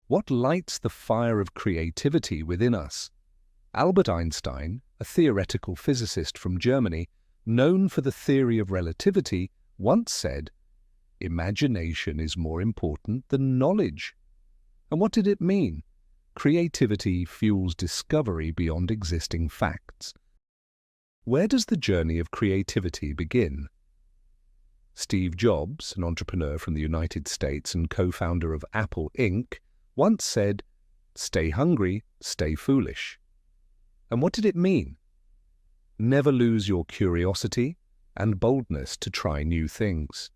What lights the fire of creativity within us? Albert Einstein, a theoretical physicist from Germany, known for the theory of relativity, once said, "Imagination is more important than knowledge." And what did it mean? Creativity fuels discovery beyond existing facts. Where does the journey of creativity begin? Steve Jobs, an entrepreneur from the United States and co-founder of Apple Inc., once said, "Stay hungry, stay foolish." And what did it mean? Never lose your curiosity and boldness to try new things.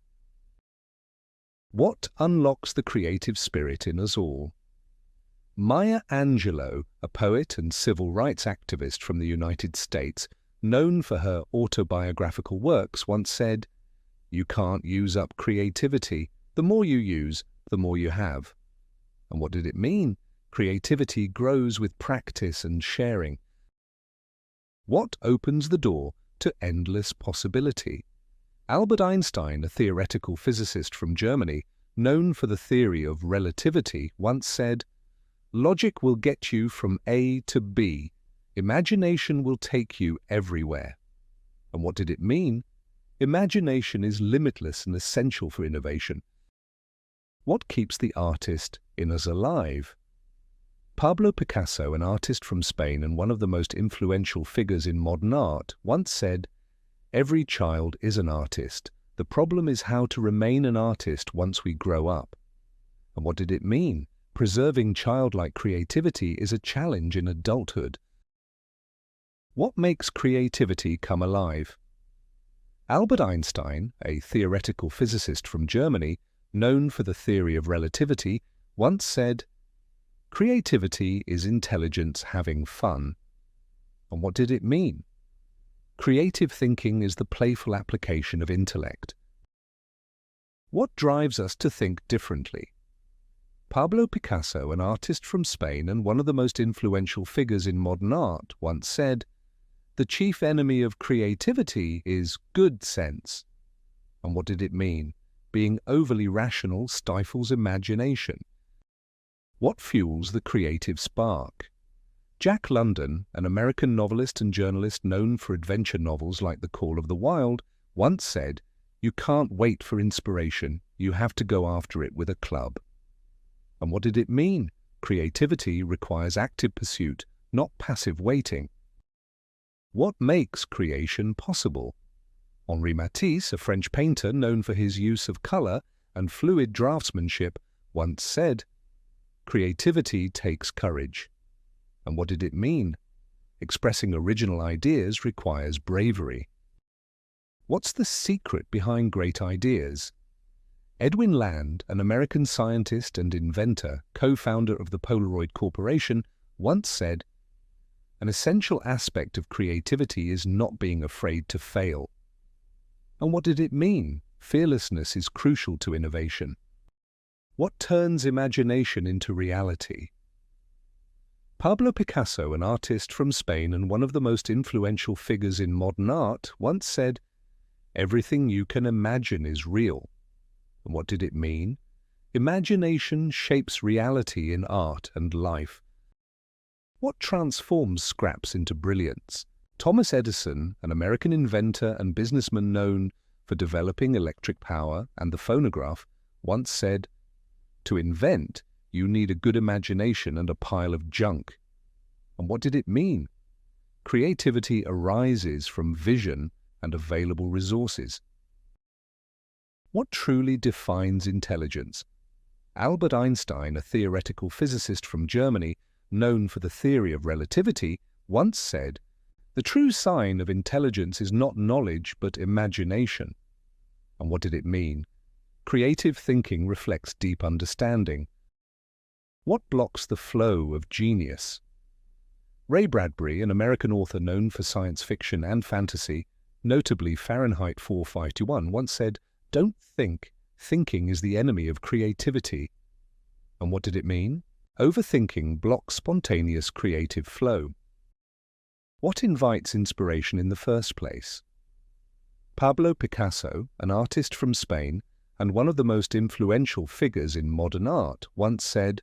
What unlocks the creative spirit in us all? Maya Angelou, a poet and civil rights activist from the United States, known for her autobiographical works, once said, "You can't use up creativity. The more you use, the more you have." And what did it mean? Creativity grows with practice and sharing. What opens the door to endless possibility? Albert Einstein, a theoretical physicist from Germany, known for the theory of relativity, once said, "Logic will get you from A to B. Imagination will take you everywhere." And what did it mean? Imagination is limitless and essential for innovation. What keeps the artist in us alive? Pablo Picasso, an artist from Spain and one of the most influential figures in modern art, once said, "Every child is an artist. The problem is how to remain an artist once we grow up." And what did it mean? Preserving childlike creativity is a challenge in adulthood. What makes creativity come alive? Albert Einstein, a theoretical physicist from Germany, known for the theory of relativity, once said, "Creativity is intelligence having fun." And what did it mean? Creative thinking is the playful application of intellect. What drives us to think differently? Pablo Picasso, an artist from Spain and one of the most influential figures in modern art, once said, "The chief enemy of creativity is good sense." And what did it mean? Being overly rational stifles imagination. What fuels the creative spark? Jack London, an American novelist and journalist known for adventure novels like The Call of the Wild, once said, "You can't wait for inspiration, you have to go after it with a club." And what did it mean? Creativity requires active pursuit, not passive waiting. What makes creation possible? Henri Matisse, a French painter known for his use of color and fluid draftsmanship, once said, "Creativity takes courage." And what did it mean? Expressing original ideas requires bravery. What's the secret behind great ideas? Edwin Land, an American scientist and inventor, co-founder of the Polaroid Corporation, once said, "An essential aspect of creativity is not being afraid to fail." And what did it mean? Fearlessness is crucial to innovation. What turns imagination into reality? Pablo Picasso, an artist from Spain and one of the most influential figures in modern art, once said, "Everything you can imagine is real." And what did it mean? Imagination shapes reality in art and life. What transforms scraps into brilliance? Thomas Edison, an American inventor and businessman known for developing electric power and the phonograph, once said, "To invent, you need a good imagination and a pile of junk." And what did it mean? Creativity arises from vision and available resources. What truly defines intelligence? Albert Einstein, a theoretical physicist from Germany, known for the theory of relativity, once said, "The true sign of intelligence is not knowledge but imagination." And what did it mean? Creative thinking reflects deep understanding. What blocks the flow of genius? Ray Bradbury, an American author known for science fiction and fantasy, notably Fahrenheit 451, once said, "Don't think. Thinking is the enemy of creativity." And what did it mean? Overthinking blocks spontaneous creative flow. What invites inspiration in the first place? Pablo Picasso, an artist from Spain and one of the most influential figures in modern art, once said,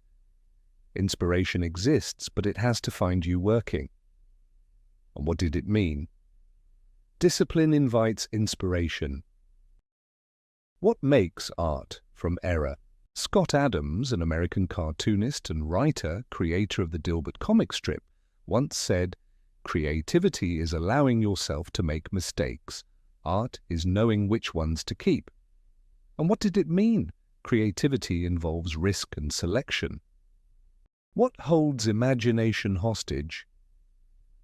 Inspiration exists, but it has to find you working. And what did it mean? Discipline invites inspiration. What makes art from error? Scott Adams, an American cartoonist and writer, creator of the Dilbert comic strip, once said, "Creativity is allowing yourself to make mistakes. Art is knowing which ones to keep." And what did it mean? Creativity involves risk and selection. What holds imagination hostage?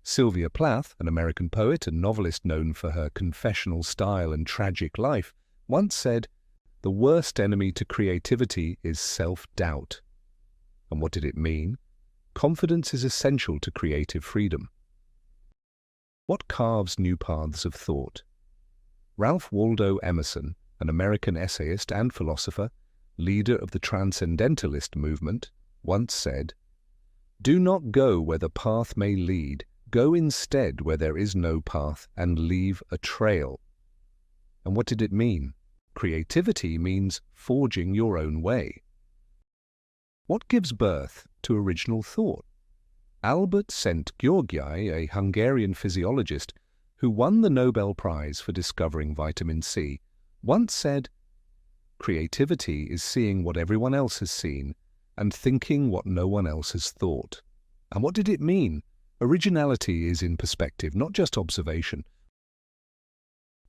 Sylvia Plath, an American poet and novelist known for her confessional style and tragic life, once said, "The worst enemy to creativity is self-doubt." And what did it mean? Confidence is essential to creative freedom. What carves new paths of thought? Ralph Waldo Emerson, an American essayist and philosopher, leader of the transcendentalist movement, once said, "Do not go where the path may lead. Go instead where there is no path and leave a trail." And what did it mean? Creativity means forging your own way. What gives birth to original thought? Albert Szent-Györgyi, a Hungarian physiologist who won the Nobel Prize for discovering vitamin C, once said, "Creativity is seeing what everyone else has seen and thinking what no one else has thought." And what did it mean? Originality is in perspective, not just observation.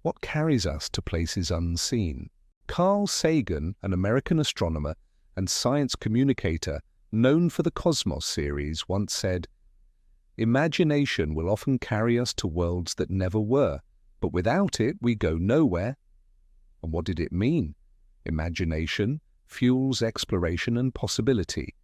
What carries us to places unseen? Carl Sagan, an American astronomer and science communicator known for the Cosmos series, once said, "Imagination will often carry us to worlds that never were, but without it we go nowhere." And what did it mean? Imagination fuels exploration and possibility.